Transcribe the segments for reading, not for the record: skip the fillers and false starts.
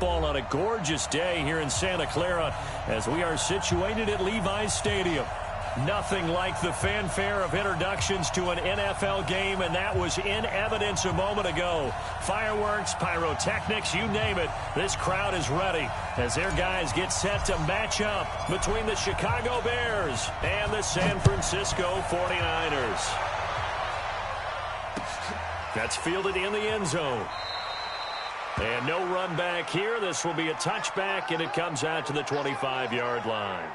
football on a gorgeous day here in Santa Clara as we are situated at Levi's Stadium. Nothing like the fanfare of introductions to an NFL game, and that was in evidence a moment ago. Fireworks, pyrotechnics, you name it. This crowd is ready as their guys get set to match up between the Chicago Bears and the San Francisco 49ers. That's fielded in the end zone. And no run back here. This will be a touchback, and it comes out to the 25-yard line.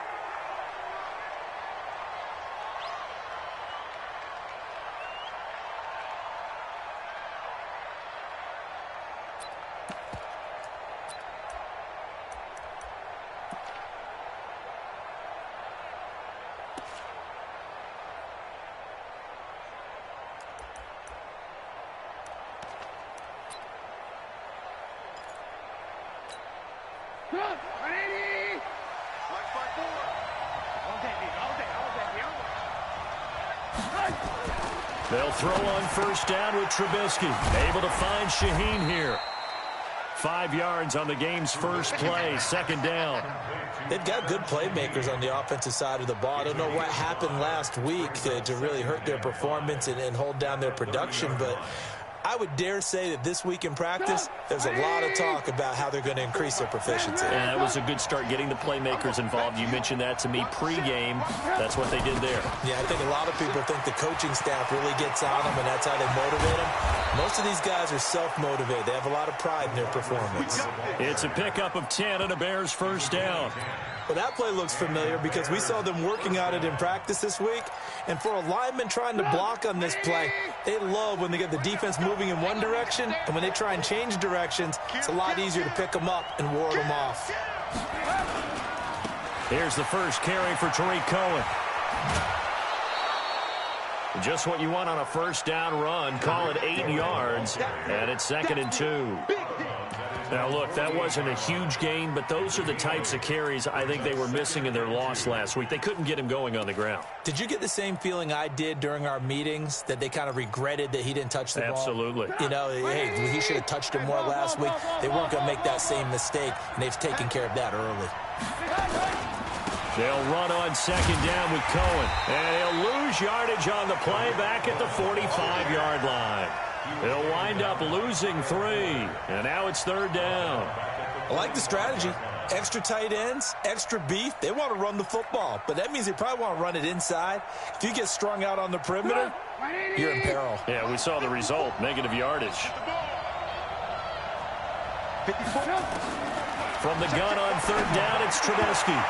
They'll throw on first down with Trubisky. Able to find Shaheen here. 5 yards on the game's first play, second down. They've got good playmakers on the offensive side of the ball. I don't know what happened last week to really hurt their performance and hold down their production, but I would dare say that this week in practice, there's a lot of talk about how they're going to increase their proficiency. And that was a good start getting the playmakers involved. You mentioned that to me pregame. That's what they did there. Yeah, I think a lot of people think the coaching staff really gets on them, and that's how they motivate them. Most of these guys are self-motivated. They have a lot of pride in their performance. It's a pickup of 10 and a Bears first down. Well, that play looks familiar because we saw them working on it in practice this week. And for a lineman trying to block on this play, they love when they get the defense moving in one direction, and when they try and change directions, it's a lot easier to pick them up and ward them off. Here's the first carry for Tariq Cohen. Just what you want on a first down run. Call it 8 yards, and it's 2nd and 2. Now, look, that wasn't a huge gain, but those are the types of carries I think they were missing in their loss last week. They couldn't get him going on the ground. Did you get the same feeling I did during our meetings, that they kind of regretted that he didn't touch the ball? Absolutely. You know, hey, he should have touched it more last week. They weren't going to make that same mistake, and they've taken care of that early. They'll run on second down with Cohen, and he'll lose yardage on the play back at the 45-yard line. They'll wind up losing 3, and now it's 3rd down. I like the strategy. Extra tight ends, extra beef. They want to run the football, but that means they probably want to run it inside. If you get strung out on the perimeter, you're in peril. Yeah, we saw the result, negative yardage. From the gun on 3rd down, it's Trubisky.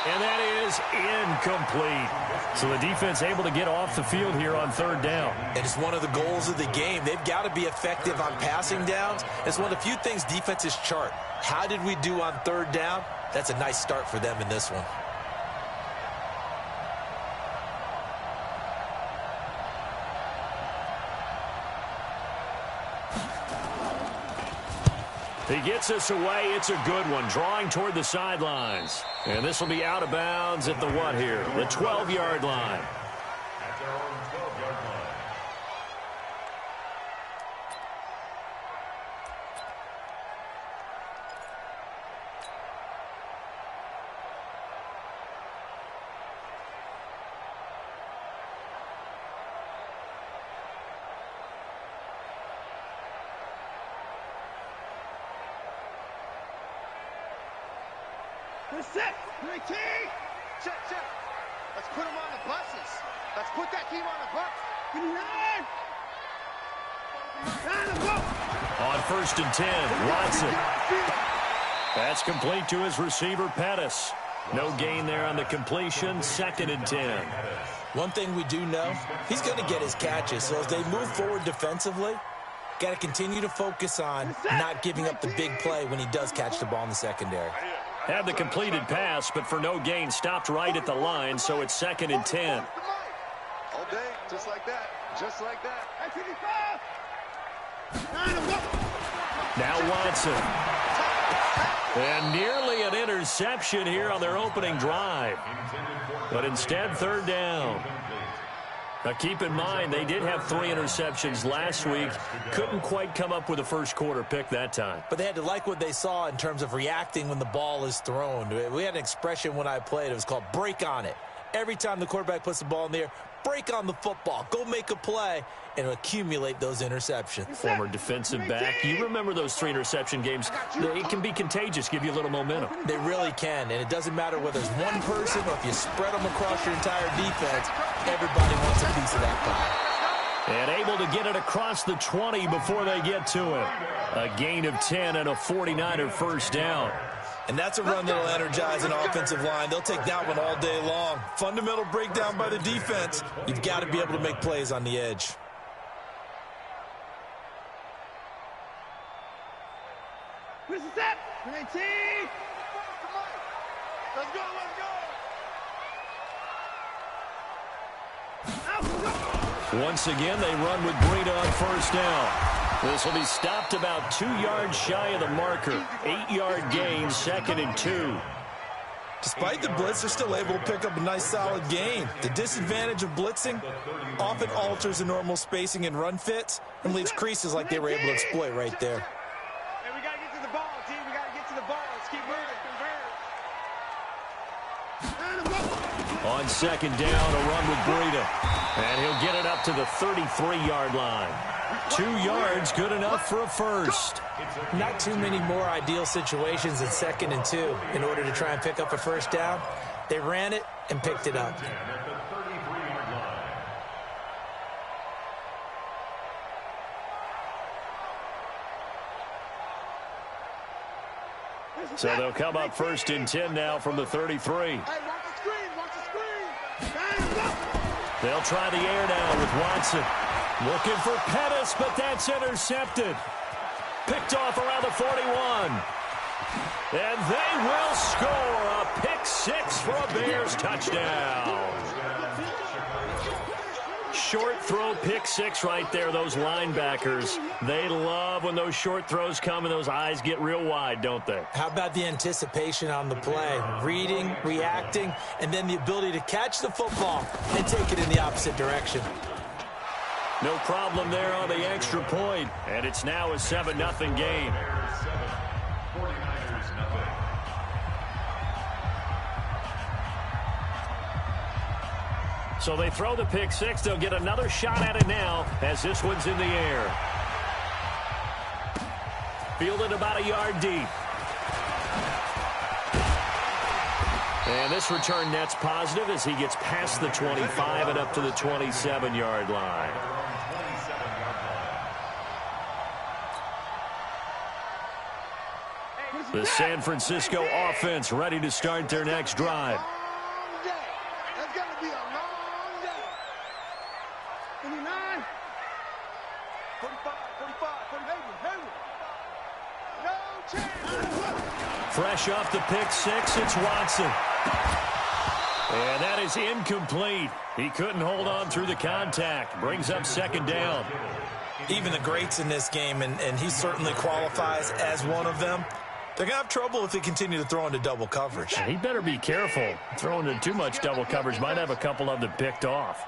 And that is incomplete. So the defense able to get off the field here on 3rd down. And it's one of the goals of the game. They've got to be effective on passing downs. It's one of the few things defenses chart. How did we do on 3rd down? That's a nice start for them in this one. He gets us away. It's a good one, drawing toward the sidelines. And this will be out of bounds at the what here? The 12-yard line. Check. Let's put them on the buses. Let's put that team on the bus. On 1st and 10, Watson. That's complete to his receiver, Pettis. No gain there on the completion, 2nd and 10. One thing we do know, he's going to get his catches. So as they move forward defensively, got to continue to focus on not giving up the big play when he does catch the ball in the secondary. Had the completed pass, but for no gain, stopped right at the line, so it's 2nd and 10. All day, just like that. Just like that. Now Watson. And nearly an interception here on their opening drive. But instead, 3rd down. Now, keep in mind, they did have 3 interceptions last week. Couldn't quite come up with a first-quarter pick that time. But they had to like what they saw in terms of reacting when the ball is thrown. We had an expression when I played. It was called break on it. Every time the quarterback puts the ball in the air, break on the football. Go make a play and accumulate those interceptions. Former defensive back. You remember those 3 interception games. It can be contagious, give you a little momentum. They really can, and it doesn't matter whether it's one person or if you spread them across your entire defense. Everybody wants a piece of that pie. And able to get it across the 20 before they get to it. A gain of 10 and a 49er first down. And that's a run that'll energize an offensive line. They'll take that one all day long. Fundamental breakdown by the defense. You've got to be able to make plays on the edge. Where's the set? 19. Come on. Let's go, let's go. Once again, they run with Breida on first down. This will be stopped about 2 yards shy of the marker. 8-yard gain, 2nd and 2. Despite the blitz, they're still able to pick up a nice, solid gain. The disadvantage of blitzing often alters the normal spacing and run fits and leaves creases like they were able to exploit right there. Hey, we got to get to the ball, team. We got to get to the ball. Let's keep moving. On second down, a run with Breida. And he'll get it up to the 33-yard line. 2 yards, good enough for a first. Not too many more ideal situations in 2nd and 2 in order to try and pick up a first down. They ran it and picked it up. So they'll come up 1st and 10 now from the 33. Hey, watch the screen, watch the screen. They'll try the air now with Watson. Looking for Pettis, but that's intercepted. Picked off around the 41. And they will score a pick 6 for a Bears touchdown. Short throw, pick 6 right there. Those linebackers, they love when those short throws come and those eyes get real wide, don't they? How about the anticipation on the play? Reading, reacting, and then the ability to catch the football and take it in the opposite direction. No problem there on the extra point. And it's now a 7-0 game. So they throw the pick 6. They'll get another shot at it now as this one's in the air. Fielded about a yard deep. And this return net's positive as he gets past the 25 and up to the 27-yard line. The San Francisco offense ready to start their next drive. That's going to be a long day. 29. 45, 45, no chance. Fresh off the pick 6, it's Watson. And that is incomplete. He couldn't hold on through the contact. Brings up 2nd down. Even the greats in this game, and he certainly qualifies as one of them, they're going to have trouble if they continue to throw into double coverage. He better be careful. Throwing into too much double coverage might have a couple of them picked off.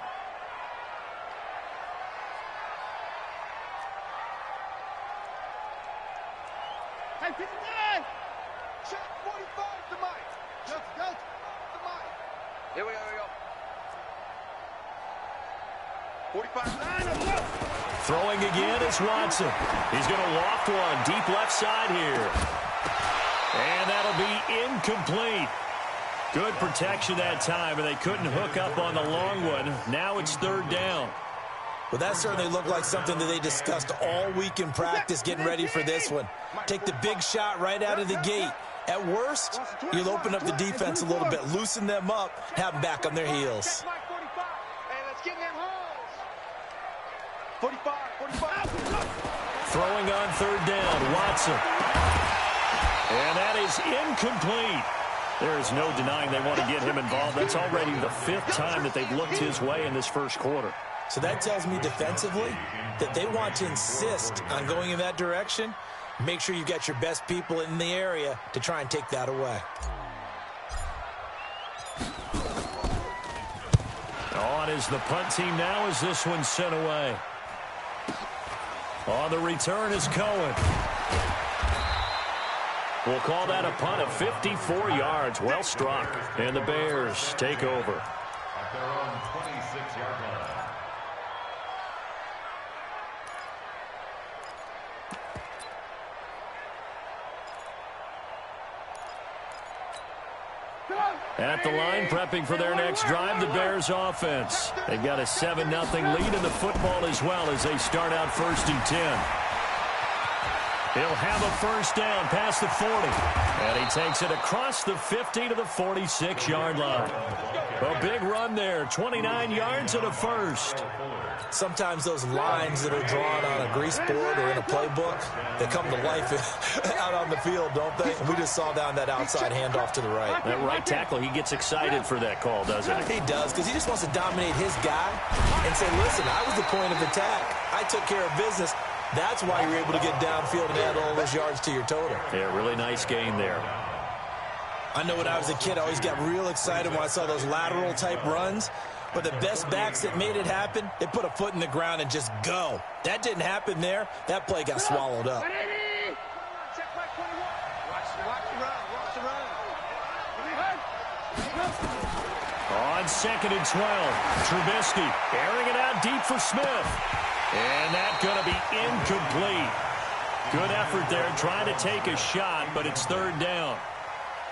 Hey, 59. Shot 45 to Mike. Go to Mike. Here we go. 45. Throwing again is Watson. He's going to loft one deep left side here. And that'll be incomplete. Good protection that time, and they couldn't hook up on the long one. Now it's 3rd down. Well, that certainly looked like something that they discussed all week in practice getting ready for this one. Take the big shot right out of the gate. At worst, you'll open up the defense a little bit, loosen them up, have them back on their heels. Hey, let's get in them holes. 45. Throwing on 3rd down, Watson. And that is incomplete. There is no denying they want to get him involved. That's already the 5th time that they've looked his way in this first quarter. So that tells me defensively that they want to insist on going in that direction. Make sure you've got your best people in the area to try and take that away. On is the punt team now as this one's sent away. On the return is Cohen. We'll call that a punt of 54 yards. Well struck. And the Bears take over. At their own 26-yard line. At the line, prepping for their next drive, the Bears offense. They've got a 7-0 lead in the football as well as they start out 1st and 10. He'll have a first down past the 40. And he takes it across the 50 to the 46-yard line. A big run there, 29 yards and a first. Sometimes those lines that are drawn on a grease board or in a playbook, they come to life out on the field, don't they? And we just saw down that outside handoff to the right. That right tackle, he gets excited for that call, doesn't he? He does, because he just wants to dominate his guy and say, listen, I was the point of attack. I took care of business. That's why you're able to get downfield and add all those yards to your total. Yeah, really nice gain there. I know when I was a kid, I always got real excited when I saw those lateral-type runs. But the best backs that made it happen, they put a foot in the ground and just go. That didn't happen there. That play got swallowed up. On 2nd and 12, Trubisky airing it out deep for Smith. And that's going to be incomplete. Good effort there trying to take a shot, but it's 3rd down.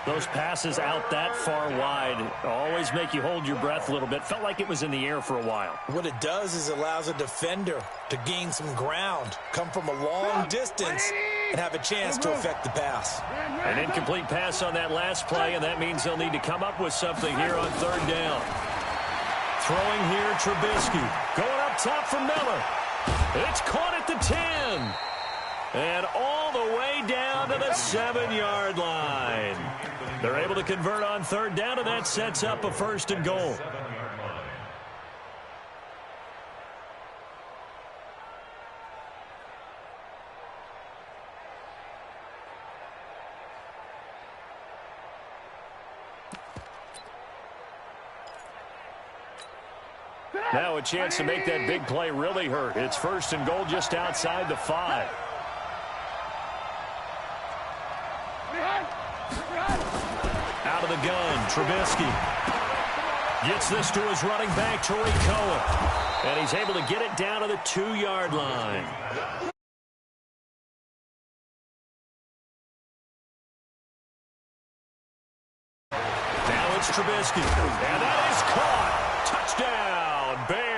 Those passes out that far wide always make you hold your breath a little bit. Felt like it was in the air for a while. What it does is it allows a defender to gain some ground, come from a long distance, and have a chance to affect the pass. An incomplete pass on that last play, and that means they'll need to come up with something here on 3rd down. Throwing here, Trubisky. Going up top for Miller. It's caught at the 10. And all the way down to the 7-yard line. They're able to convert on 3rd down, and that sets up a 1st and goal. Now a chance to make that big play really hurt. It's 1st and goal just outside the 5. Out of the gun, Trubisky gets this to his running back, Tariq Cohen. And he's able to get it down to the 2-yard line. Now it's Trubisky. And that is caught. Touchdown, Bears.